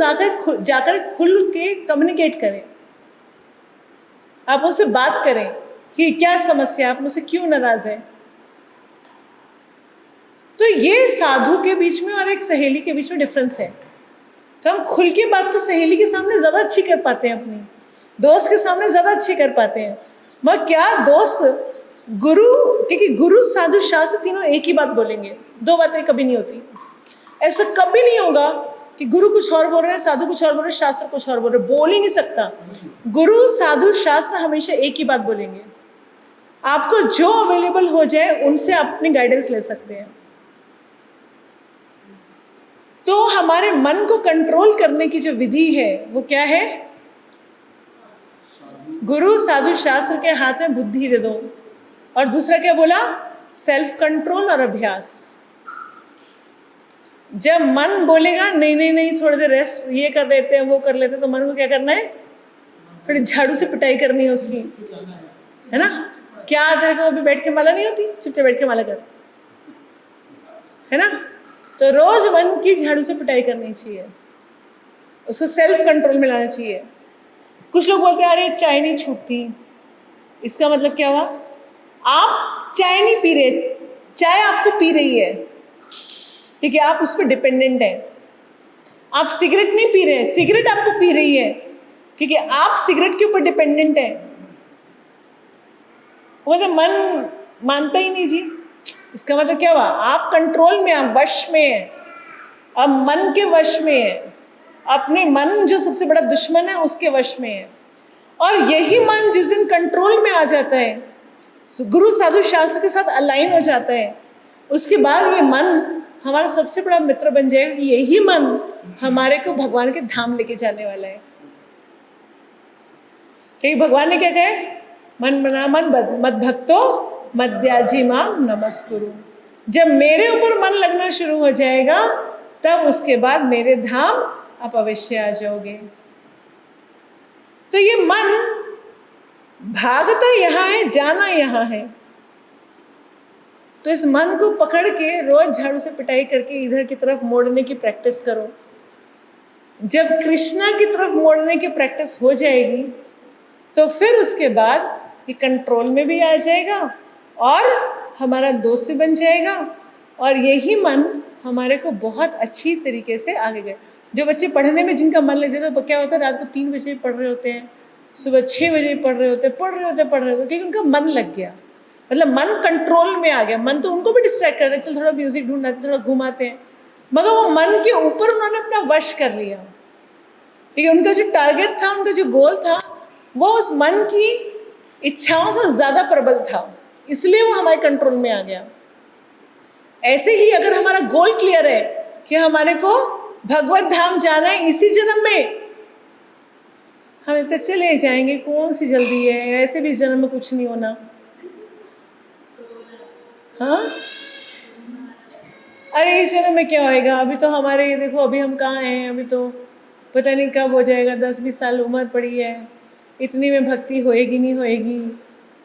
जाकर खुल के कम्युनिकेट करें, आप उनसे बात करें कि क्या समस्या, आप मुझसे क्यों नाराज़ हैं। तो ये साधु के बीच में और एक सहेली के बीच में डिफरेंस है। तो हम खुल के बात तो सहेली के सामने ज़्यादा अच्छी कर पाते हैं, अपनी दोस्त के सामने ज़्यादा अच्छी कर पाते हैं, मगर क्या दोस्त गुरु, क्योंकि गुरु साधु शास्त्र तीनों एक ही बात बोलेंगे, 2 बातें कभी नहीं होती। ऐसा कभी नहीं होगा कि गुरु कुछ और बोल रहे हैं, साधु कुछ और बोल रहे हैं, शास्त्र कुछ और बोल रहे हैं, बोल ही नहीं सकता। गुरु साधु शास्त्र हमेशा एक ही बात बोलेंगे, आपको जो अवेलेबल हो जाए उनसे आप अपनी गाइडेंस ले सकते हैं। तो हमारे मन को कंट्रोल करने की जो विधि है वो क्या है, गुरु साधु शास्त्र के हाथ में बुद्धि दे दो, और दूसरा क्या बोला, सेल्फ कंट्रोल और अभ्यास। जब मन बोलेगा नहीं नहीं नहीं थोड़ी देर रेस्ट, ये कर लेते हैं वो कर लेते हैं, तो मन को क्या करना है, थोड़ी झाड़ू से पिटाई करनी है उसकी, है ना, क्या तेरे को अभी बैठ के माला नहीं होती, चुपचाप बैठ के माला कर, है ना। तो रोज मन की झाड़ू से पिटाई करनी चाहिए, उसको सेल्फ कंट्रोल में लाना चाहिए। कुछ लोग बोलते हैं अरे चाय नहीं छूटती, इसका मतलब क्या हुआ, आप चाय नहीं पी रहे, चाय आपको पी रही है, क्योंकि आप उस पर डिपेंडेंट हैं। आप सिगरेट नहीं पी रहे हैं, सिगरेट आपको पी रही है, क्योंकि आप सिगरेट के ऊपर डिपेंडेंट हैं। वो तो मन मानता ही नहीं जी, इसका मतलब क्या हुआ, आप कंट्रोल में, आप वश में हैं, अब मन के वश में है, अपने मन जो सबसे बड़ा दुश्मन है उसके वश में है। और यही मन जिस दिन कंट्रोल में आ जाता है, गुरु साधु शास्त्र के साथ अलाइन हो जाता है, उसके बाद ये मन हमारा सबसे बड़ा मित्र बन जाएगा, कि यही मन हमारे को भगवान के धाम लेके जाने वाला है। क्योंकि भगवान ने क्या कहा, मन मना मद भक्तो मद्याजी माम नमस्कुरु। जब मेरे ऊपर मन लगना शुरू हो जाएगा तब उसके बाद मेरे धाम आप अवश्य आ जाओगे। तो ये मन भागता यहाँ है, जाना यहाँ है। तो इस मन को पकड़ के रोज झाड़ू से पिटाई करके इधर की तरफ मोड़ने की प्रैक्टिस करो। जब कृष्णा की तरफ मोड़ने की प्रैक्टिस हो जाएगी तो फिर उसके बाद ये कंट्रोल में भी आ जाएगा और हमारा दोस्त भी बन जाएगा, और यही मन हमारे को बहुत अच्छी तरीके से आगे गए। जो बच्चे पढ़ने में जिनका मन लग जाता है, तो क्या होता है, रात को 3 बजे पढ़ रहे होते हैं, सुबह 6 बजे पढ़ रहे होते हैं, क्योंकि उनका मन लग गया, मतलब मन कंट्रोल में आ गया। मन तो उनको भी डिस्ट्रैक्ट करता है, चल थोड़ा म्यूजिक ढूंढाते, थोड़ा घुमाते हैं, मगर वो मन के ऊपर उन्होंने अपना वश कर लिया, क्योंकि उनका जो टारगेट था, उनका जो गोल था, वो उस मन की इच्छाओं से ज़्यादा प्रबल था, इसलिए वो हमारे कंट्रोल में आ गया। ऐसे ही अगर हमारा गोल क्लियर है कि हमारे को भगवत धाम जाना है इसी जन्म में, हम तो चले जाएंगे, कौन सी जल्दी है, ऐसे भी जन्म में कुछ नहीं होना। हाँ, अरे इस जन्म में क्या होएगा, अभी तो हमारे ये देखो, अभी हम कहाँ हैं, अभी तो पता नहीं कब हो जाएगा, 10-20 साल उम्र पड़ी है, इतनी में भक्ति होएगी नहीं होएगी,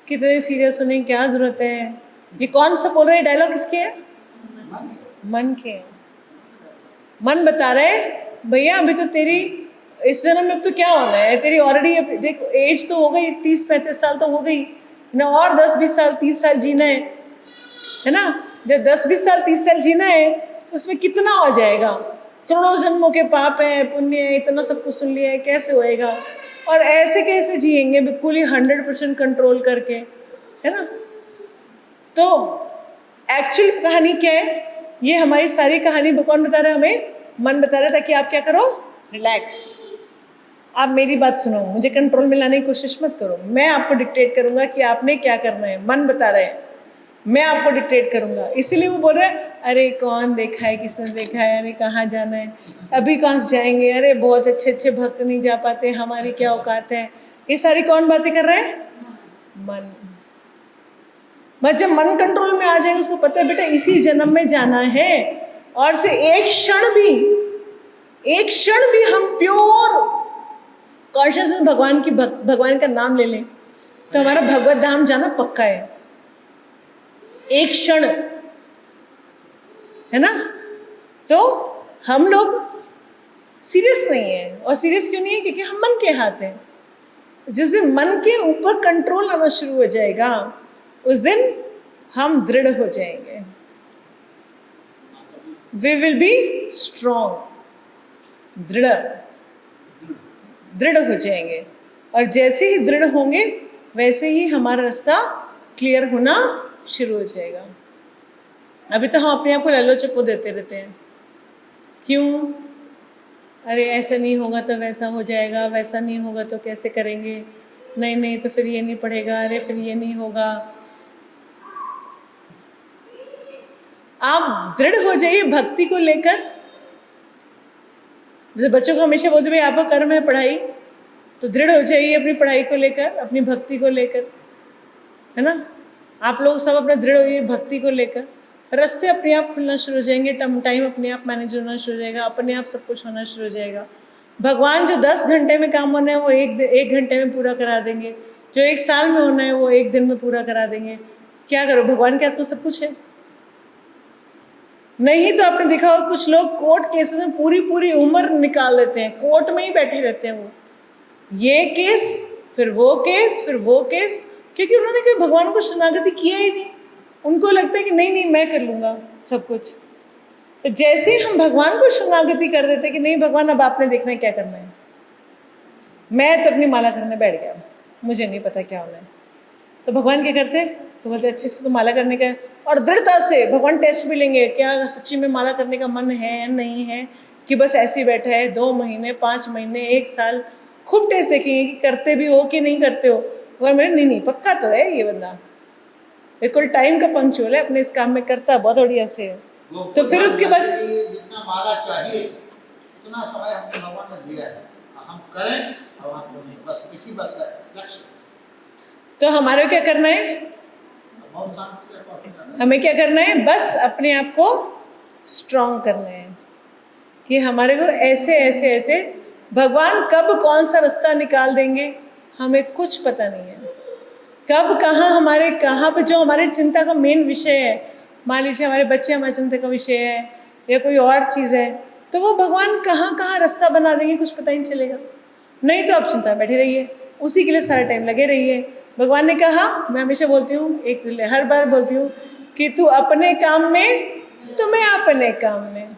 कितने सीरियस होने की क्या ज़रूरत है। ये कौन सा बोल रहे हैं डायलॉग, किसके है? मन के। मन बता रहे भैया अभी तो तेरी इस जन्म में तो क्या होना है, तेरी ऑलरेडी देख एज तो हो गई, 30-35 साल तो हो गई ना, और 10-20 साल 30 साल जीना है ना। जब 10-20 साल 30 साल जीना है तो उसमें कितना हो जाएगा, करोड़ों जन्मों के पाप है पुण्य है, इतना सब कुछ सुन लिया है, कैसे होएगा। और ऐसे कैसे जिएंगे बिल्कुल ही 100% कंट्रोल करके, है ना। तो एक्चुअल कहानी क्या है, ये हमारी सारी कहानी कौन बता रहा है हमें? मन बता रहा है, ताकि आप क्या करो, रिलैक्स। आप मेरी बात सुनो, मुझे कंट्रोल में लाने की कोशिश मत करो, मैं आपको डिक्टेट करूंगा कि आपने क्या करना है। मन बता रहे हैं, मैं आपको डिक्टेट करूंगा। इसीलिए वो बोल रहे हैं अरे कौन देखा है, किसने देखा है, अरे कहाँ जाना है, अभी कहाँ से जाएंगे, अरे बहुत अच्छे अच्छे भक्त नहीं जा पाते, हमारी क्या औकात है। ये सारी कौन बातें कर रहे हैं? मन। बस जब मन कंट्रोल में आ जाएगा, उसको पता है बेटा इसी जन्म में जाना है, और से एक क्षण भी हम प्योर कॉन्शियसनेस भगवान का नाम ले लें तो हमारा भगवत धाम जाना पक्का है। एक क्षण, है ना। तो हम लोग सीरियस नहीं है, और सीरियस क्यों नहीं है? क्योंकि हम मन के हाथ हैं। जिस दिन मन के ऊपर कंट्रोल आना शुरू हो जाएगा, उस दिन हम दृढ़ हो जाएंगे। वी विल बी स्ट्रॉन्ग, दृढ़ हो जाएंगे। और जैसे ही दृढ़ होंगे वैसे ही हमारा रास्ता क्लियर होना शुरू हो जाएगा। अभी तो हम अपने आप को लल्लो चप्पो देते रहते हैं, क्यों? अरे ऐसा नहीं होगा तो वैसा हो जाएगा, वैसा नहीं होगा तो कैसे करेंगे, नहीं तो फिर ये नहीं पड़ेगा, अरे फिर ये नहीं होगा। आप दृढ़ हो जाइए भक्ति को लेकर। जैसे बच्चों को हमेशा बोलते भाई आपका कर्म है पढ़ाई, तो दृढ़ हो जाइए अपनी पढ़ाई को लेकर, अपनी भक्ति को लेकर, है ना। आप लोग सब अपना दृढ़ होइए भक्ति को लेकर, रास्ते अपने आप खुलना शुरू हो जाएंगे, टाइम अपने आप मैनेज होना शुरू हो जाएगा, अपने आप सब कुछ होना शुरू हो जाएगा। भगवान जो 10 घंटे में काम होना है वो एक घंटे में पूरा करा देंगे, जो 1 साल में होना है वो 1 दिन में पूरा करा देंगे। क्या करो, भगवान के हाथ में सब कुछ है। नहीं तो आपने देखा होगा कुछ लोग कोर्ट केसेस में पूरी उम्र निकाल लेते हैं, कोर्ट में ही बैठे रहते हैं वो, ये केस फिर वो केस फिर वो केस, क्योंकि उन्होंने कभी भगवान को शरणागति किया ही नहीं। उनको लगता है कि नहीं मैं कर लूँगा सब कुछ। तो जैसे ही हम भगवान को शरणागति कर देते हैं कि नहीं भगवान अब आपने देखना है क्या करना है, मैं तो अपनी माला करने बैठ गया, मुझे नहीं पता क्या होना है। तो भगवान क्या करते हैं, तो बोलते अच्छे से तो माला करने का, और दृढ़ता से भगवान टेस्ट भी लेंगे क्या सच्ची में माला करने का मन है या नहीं है, कि बस ऐसे ही बैठा है 2 महीने 5 महीने 1 साल, खूब टेस्ट देखेंगे कि करते भी हो कि नहीं करते हो। भगवान मेरे नहीं पक्का तो है ये बंदा, बिल्कुल टाइम का पंक्चुअल है, अपने इस काम में करता बहुत बढ़िया से है। तो फिर उसके बाद जितना माला चाहिए उतना समय हमने भगवान ने दिया है, हम करें और हम लोग बस इसी बस है लक्ष्य। तो हमारे क्या करना है, हमें क्या करना है, बस अपने आप को स्ट्रॉन्ग करना है कि हमारे को ऐसे भगवान कब कौन सा रास्ता निकाल देंगे हमें कुछ पता नहीं है। कब कहाँ पे जो हमारे चिंता का मेन विषय है, मान लीजिए हमारे बच्चे हमारे चिंता का विषय है या कोई और चीज़ है, तो वो भगवान कहाँ रास्ता बना देंगे कुछ पता ही नहीं चलेगा। नहीं तो आप चिंता में बैठे रहिए, उसी के लिए सारा टाइम लगे रहिए। भगवान ने कहा, मैं हमेशा बोलती हूँ, हर बार बोलती हूँ कि तू अपने काम में तो मैं अपने काम में,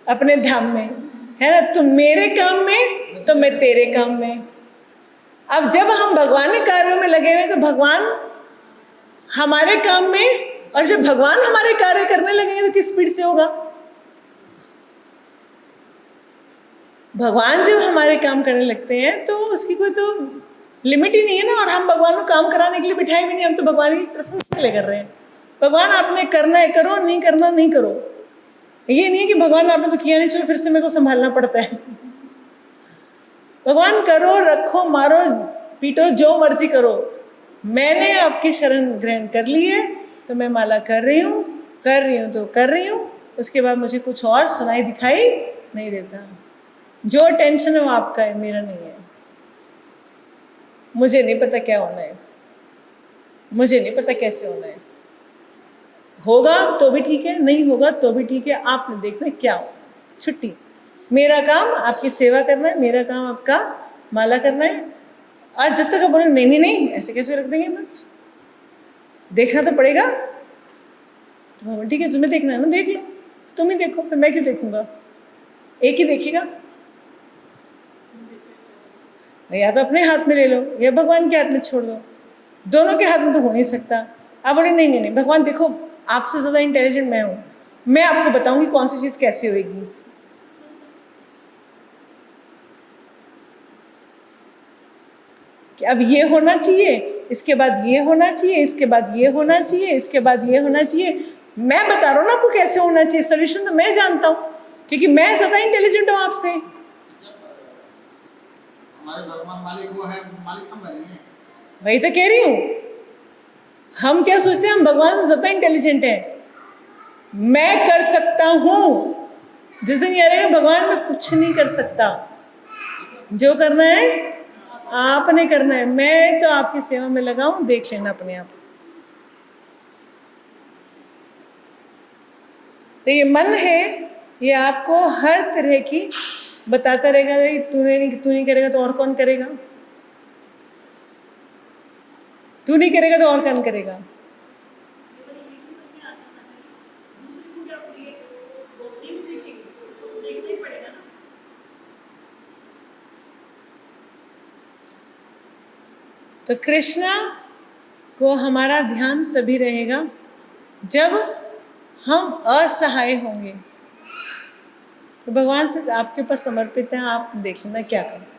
अपने धाम में, है ना, तुम मेरे काम में तो मैं तेरे काम में। अब जब हम भगवान के कार्यों में लगे हुए तो भगवान हमारे काम में, और जब भगवान हमारे कार्य करने लगेंगे तो किस स्पीड से होगा। भगवान जब हमारे काम करने लगते हैं तो उसकी कोई तो लिमिट ही नहीं है ना। और हम भगवान को काम कराने के लिए बिठाए भी नहीं, हम तो भगवान की प्रशंसा के लिए कर रहे हैं। भगवान आपने करना है करो, नहीं करना नहीं करो, ये नहीं है कि भगवान आपने तो किया नहीं, चलो फिर से मेरे को संभालना पड़ता है। भगवान करो, रखो, मारो, पीटो, जो मर्जी करो, मैंने आपकी शरण ग्रहण कर ली है, तो मैं माला कर रही हूँ तो कर रही हूँ। उसके बाद मुझे कुछ और सुनाई दिखाई नहीं देता। जो टेंशन है वो आपका है, मेरा नहीं है। मुझे नहीं पता क्या होना है, मुझे नहीं पता कैसे होना है। होगा तो भी ठीक है, नहीं होगा तो भी ठीक है, आपने देखना है क्या हो। छुट्टी। मेरा काम आपकी सेवा करना है, मेरा काम आपका माला करना है। और जब तक आप बोले नहीं नहीं नहीं ऐसे कैसे रख देंगे बस, देखना तो पड़ेगा। तो ठीक है, तुम्हें देखना है ना, देख लो, तुम ही देखो, फिर मैं क्यों देखूंगा? एक ही देखेगा। या तो अपने हाथ में ले लो या भगवान के हाथ में छोड़ दो, दोनों के हाथ में तो हो नहीं सकता। आप बोले नहीं नहीं नहीं भगवान देखो, आपसे ज़्यादा इंटेलिजेंट मैं हूँ, मैं आपको बताऊंगी कौन सी चीज़ कैसे होएगी। कि अब ये होना चाहिए, इसके बाद ये होना चाहिए, इसके बाद ये होना चाहिए, इसके बाद ये होना चाहिए। मैं बता रहा हूँ ना आपको कैसे होना चाहिए, सोल्यूशन तो मैं जानता हूँ, क्योंकि मैं ज़्यादा इंटेलिजेंट हूँ आपसे। हमारे भगवान मालिक वो है, मालिक हम बनेंगे। वही तो कह रही हूँ। हम क्या सोचते हैं, हम भगवान से ज़्यादा इंटेलिजेंट हैं, मैं कर सकता हूँ। जिस दिन ये रहेगा भगवान मैं कुछ नहीं कर सकता, जो करना है आपने करना है, मैं तो आपकी सेवा में लगा हूं, देख लेना अपने आप। तो ये मन है, ये आपको हर तरह की बताता रहेगा, तू नहीं करेगा तो और कौन करेगा, तू नहीं करेगा तो और कौन करेगा। तो कृष्णा को हमारा ध्यान तभी रहेगा जब हम असहाय होंगे। तो भगवान से आपके ऊपर समर्पित है, आप देख लेना क्या करना है।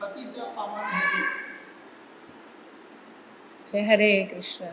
पति क्या पावन है। जय हरे कृष्ण।